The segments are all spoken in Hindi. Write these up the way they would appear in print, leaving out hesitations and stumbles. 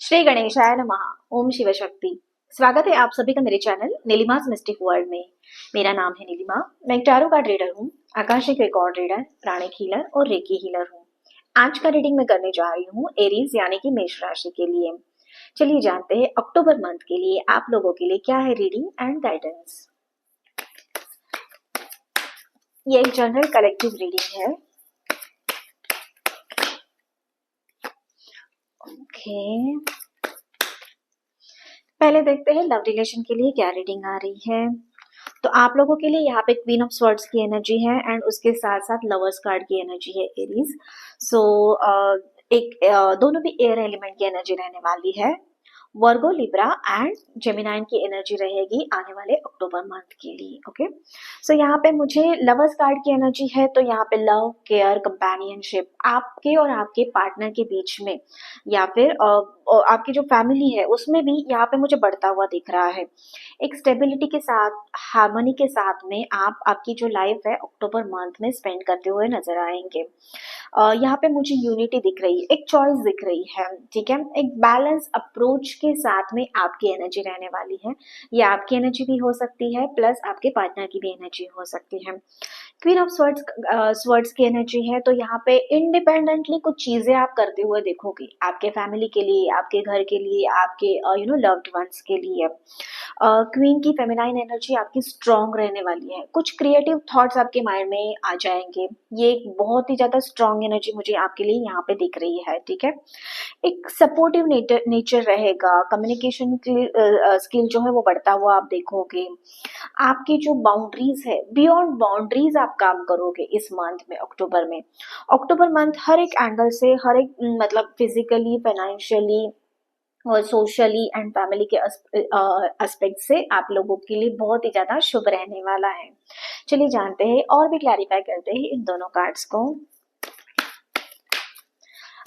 श्री गणेशाय नमः। ओम शिव शक्ति। स्वागत है आप सभी का मेरे चैनल नीलिमास मिस्टिक वर्ल्ड में। मेरा नाम है नीलिमा। मैं एक टैरो कार्ड रीडर हूँ, आकाशिक रिकॉर्ड रीडर, प्राणिक हीलर और रेकी हीलर हूँ। आज का रीडिंग मैं करने जा रही हूँ एरीज यानी कि मेष राशि के लिए। चलिए जानते हैं अक्टूबर मंथ के लिए आप लोगों के लिए क्या है रीडिंग एंड गाइडेंस। ये एक जनरल कलेक्टिव रीडिंग है। ओके, पहले देखते हैं लव रिलेशन के लिए क्या रीडिंग आ रही है। तो आप लोगों के लिए यहाँ पे क्वीन ऑफ स्वॉर्ड्स की एनर्जी है एंड उसके साथ साथ लवर्स कार्ड की एनर्जी है एरीज। सो दोनों भी एयर एलिमेंट की एनर्जी रहने वाली है। वर्गो, लिब्रा एंड जेमिनाइन की एनर्जी रहेगी आने वाले अक्टूबर मंथ के लिए। ओके, सो यहाँ पे मुझे लवर्स कार्ड की एनर्जी है, तो यहाँ पे लव, केयर, कंपेनियनशिप आपके और आपके पार्टनर के बीच में या फिर आपकी जो फैमिली है उसमें भी यहाँ पे मुझे बढ़ता हुआ दिख रहा है। एक स्टेबिलिटी के साथ, हार्मनी के साथ में आप आपकी जो लाइफ है अक्टूबर मंथ में स्पेंड करते हुए नजर आएंगे। यहाँ पे मुझे यूनिटी दिख रही है, एक चॉइस दिख रही है, ठीक है। एक बैलेंस अप्रोच के साथ में आपकी एनर्जी रहने वाली है। ये आपकी एनर्जी भी हो सकती है प्लस आपके पार्टनर की भी एनर्जी हो सकती है। क्वीन ऑफ स्वर्ड्स की एनर्जी है, तो यहाँ पे इंडिपेंडेंटली कुछ चीजें आप करते हुए देखोगे, आपके फैमिली के लिए, आपके घर के लिए, आपके लव्ड वंस के लिए। क्वीन की फेमिनाइन एनर्जी आपकी स्ट्रांग रहने वाली है। कुछ क्रिएटिव थॉट्स आपके माइंड में आ जाएंगे। ये एक बहुत ही ज्यादा स्ट्रांग एनर्जी मुझे आपके लिए यहाँ पे दिख रही है, ठीक है। एक सपोर्टिव नेचर रहेगा। कम्युनिकेशन स्किल जो है वो बढ़ता हुआ आप देखोगे। आपकी जो बाउंड्रीज है, बियॉन्ड बाउंड्रीज आप काम करोगे इस मंथ में, अक्टूबर में। अक्टूबर मंथ हर एक एंगल से, हर एक मतलब फिजिकली, फाइनेंशियली और सोशली एंड फैमिली के एस्पेक्ट से आप लोगों के लिए बहुत ही ज्यादा शुभ रहने वाला है। चलिए जानते हैं और भी क्लैरिफाई करते हैं इन दोनों कार्ड्स को।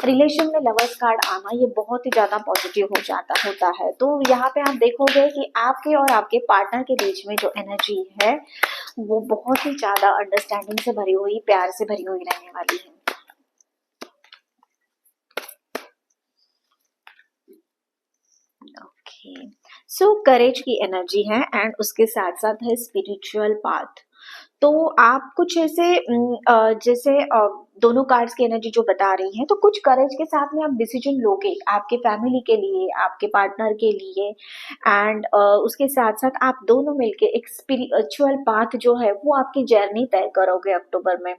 रिलेशन में लवर्स कार्ड आना ये बहुत ही ज्यादा पॉजिटिव होता है। तो यहाँ पे आप देखोगे कि आपके और आपके पार्टनर के बीच में जो एनर्जी है वो बहुत ही ज्यादा अंडरस्टैंडिंग से भरी हुई, प्यार से भरी हुई रहने वाली है। ओके, सो करेज की एनर्जी है एंड उसके साथ साथ है स्पिरिचुअल पाथ। तो आप कुछ ऐसे जैसे दोनों कार्ड्स की एनर्जी जो बता रही है, तो कुछ करेज के साथ में आप डिसीजन लोगे आपके फैमिली के लिए, आपके पार्टनर के लिए एंड उसके साथ साथ आप दोनों मिलके एक स्पिरिचुअल पाथ जो है वो आपकी जर्नी तय करोगे अक्टूबर में।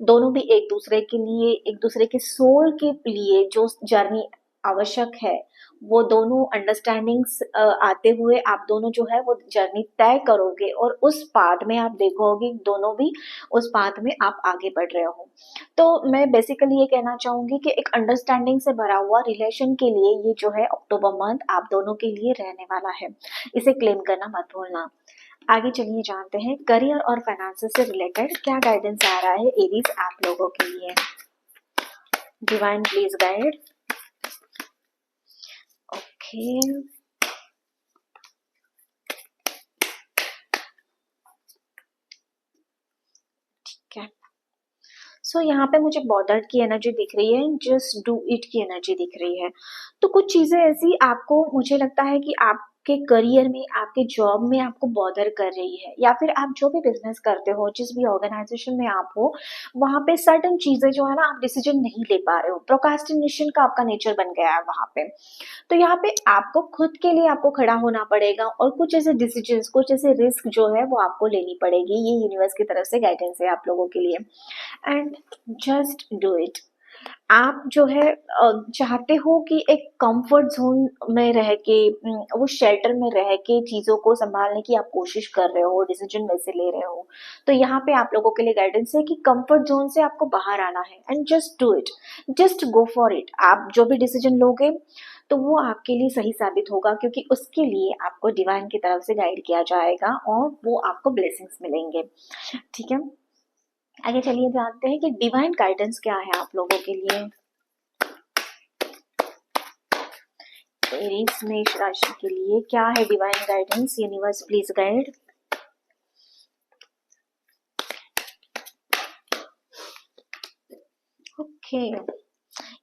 दोनों भी एक दूसरे के लिए, एक दूसरे के सोल के लिए जो जर्नी आवश्यक है वो दोनों अंडरस्टैंडिंग्स आते हुए आप दोनों जो है वो जर्नी तय करोगे और उस पाथ में आप देखोगे दोनों भी उस पाथ में आप आगे बढ़ रहे हो। तो मैं बेसिकली ये कहना चाहूंगी कि एक अंडरस्टैंडिंग से भरा हुआ रिलेशन के लिए ये जो है अक्टूबर मंथ आप दोनों के लिए रहने वाला है। इसे क्लेम करना मत भूलना। आगे चलिए जानते हैं करियर और फाइनेंस से रिलेटेड क्या गाइडेंस आ रहा है एरीज आप लोगों के लिए। Divine please guide. ओके, ठीक है। सो यहाँ पे मुझे बॉर्डर की एनर्जी दिख रही है, जस्ट डू इट की एनर्जी दिख रही है। तो कुछ चीजें ऐसी आपको, मुझे लगता है कि आपके करियर में, आपके जॉब में आपको बॉर्डर कर रही है, या फिर आप जो भी बिजनेस करते हो, जिस भी ऑर्गेनाइजेशन में आप हो, वहां पे सर्टन चीजें जो है ना आप डिसीजन नहीं ले पा रहे हो। प्रोक्रास्टिनेशन का आपका नेचर बन गया है वहां पे। तो यहाँ पे आपको खुद के लिए आपको खड़ा होना पड़ेगा और कुछ ऐसे डिसीजंस, कुछ ऐसे रिस्क जो है वो आपको लेनी पड़ेगी। ये यूनिवर्स की तरफ से गाइडेंस है आप लोगों के लिए। And just do it. आप जो है चाहते हो कि एक कंफर्ट जोन में रह के, वो शेल्टर में रह के चीजों को संभालने की आप कोशिश कर रहे हो, डिसीजन वैसे ले रहे हो। तो यहाँ पे आप लोगों के लिए गाइडेंस है कि कंफर्ट जोन से आपको बाहर आना है and just do it, just go for it. आप जो भी डिसीजन लोगे तो वो आपके लिए सही साबित होगा, क्योंकि उसके लिए आपको डिवाइन की तरफ से गाइड किया जाएगा और वो आपको ब्लेसिंग्स मिलेंगे, ठीक है। आगे चलिए जानते हैं कि डिवाइन गाइडेंस क्या है आप लोगों के लिए। एरीज मेष राशि के लिए क्या है divine guidance, universe please guide. Okay,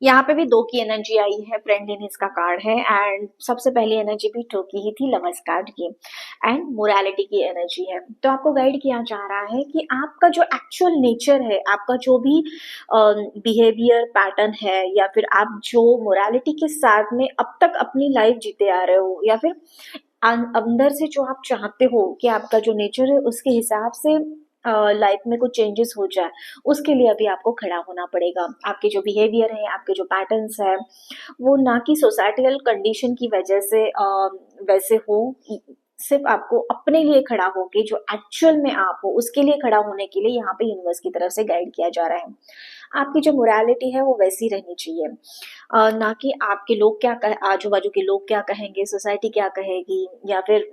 यहाँ पे भी 2 की एनर्जी आई है, फ्रेंडलीनेस का कार्ड है एंड सबसे पहली एनर्जी भी 2 की ही थी, लवर्स कार्ड की एंड मोरालिटी की एनर्जी है। तो आपको गाइड किया जा रहा है कि आपका जो एक्चुअल नेचर है, आपका जो भी बिहेवियर पैटर्न है, या फिर आप जो मोरालिटी के साथ में अब तक अपनी लाइफ जीते आ रहे हो, या फिर अंदर से जो आप चाहते हो कि आपका जो नेचर है उसके हिसाब से लाइफ में कुछ चेंजेस हो जाए, उसके लिए अभी आपको खड़ा होना पड़ेगा। आपके जो बिहेवियर है, आपके जो पैटर्न्स है, वो ना कि सोसाइटल कंडीशन की वजह से वैसे हो, सिर्फ आपको अपने लिए खड़ा होके जो एक्चुअल में आप हो उसके लिए खड़ा होने के लिए यहाँ पे यूनिवर्स की तरफ से गाइड किया जा रहा है। आपकी जो मोरालिटी है वो वैसी रहनी चाहिए, ना कि आपके लोग क्या कह, आजू बाजू के लोग क्या कहेंगे, सोसाइटी क्या कहेगी, या फिर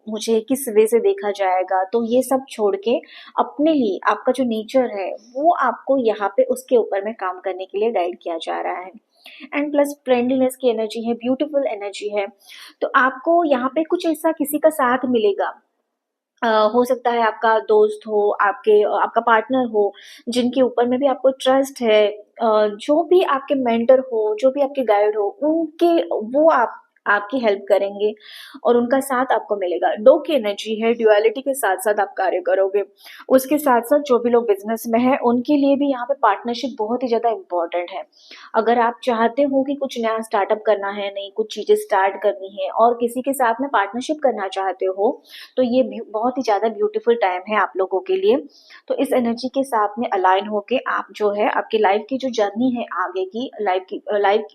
मुझे किस वे से देखा जाएगा। तो ये सब छोड़ के अपने लिए आपका जो नेचर है वो आपको यहाँ पे उसके ऊपर में काम करने के लिए गाइड किया जा रहा है। एंड प्लस फ्रेंडलीनेस की एनर्जी है, ब्यूटीफुल एनर्जी है। तो आपको यहाँ पे कुछ ऐसा किसी का साथ मिलेगा, हो सकता है आपका दोस्त हो, आपका पार्टनर हो, जिनके ऊपर में भी आपको ट्रस्ट है, जो भी आपके मेंटर हो, जो भी आपके गाइड हो, उनके वो आपकी हेल्प करेंगे और उनका साथ आपको मिलेगा। 2 की एनर्जी है, ड्युअलिटी के साथ साथ आप कार्य करोगे। उसके साथ साथ जो भी लोग बिजनेस में है उनके लिए भी यहाँ पे पार्टनरशिप बहुत ही ज्यादा इंपॉर्टेंट है। अगर आप चाहते हो कि कुछ नया स्टार्टअप करना है, नई कुछ चीजें स्टार्ट करनी है और किसी के साथ में पार्टनरशिप करना चाहते हो, तो ये बहुत ही ज़्यादा ब्यूटीफुल टाइम है आप लोगों के लिए। तो इस एनर्जी के साथ में अलाइन होके आप जो है आपकी लाइफ की जो जर्नी है, आगे की लाइफ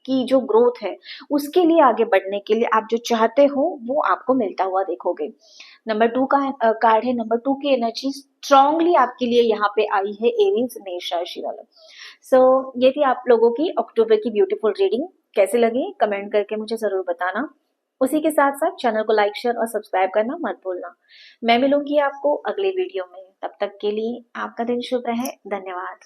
की जो ग्रोथ है, उसके लिए आगे बढ़ने के लिए आप जो चाहते हो वो आपको मिलता हुआ देखोगे। नंबर 2 का कार्ड है, नंबर 2 की एनर्जी स्ट्रांगली आपके लिए यहाँ पे आई है, एरीज मेष राशि वाला। सो ये थी आप लोगों की अक्टूबर की ब्यूटीफुल रीडिंग। कैसे लगी कमेंट करके मुझे जरूर बताना। उसी के साथ साथ चैनल को लाइक शेयर और सब्सक्राइब करना मत भूलना। मैं मिलूंगी आपको अगले वीडियो में, तब तक के लिए आपका दिन शुभ रहे। धन्यवाद।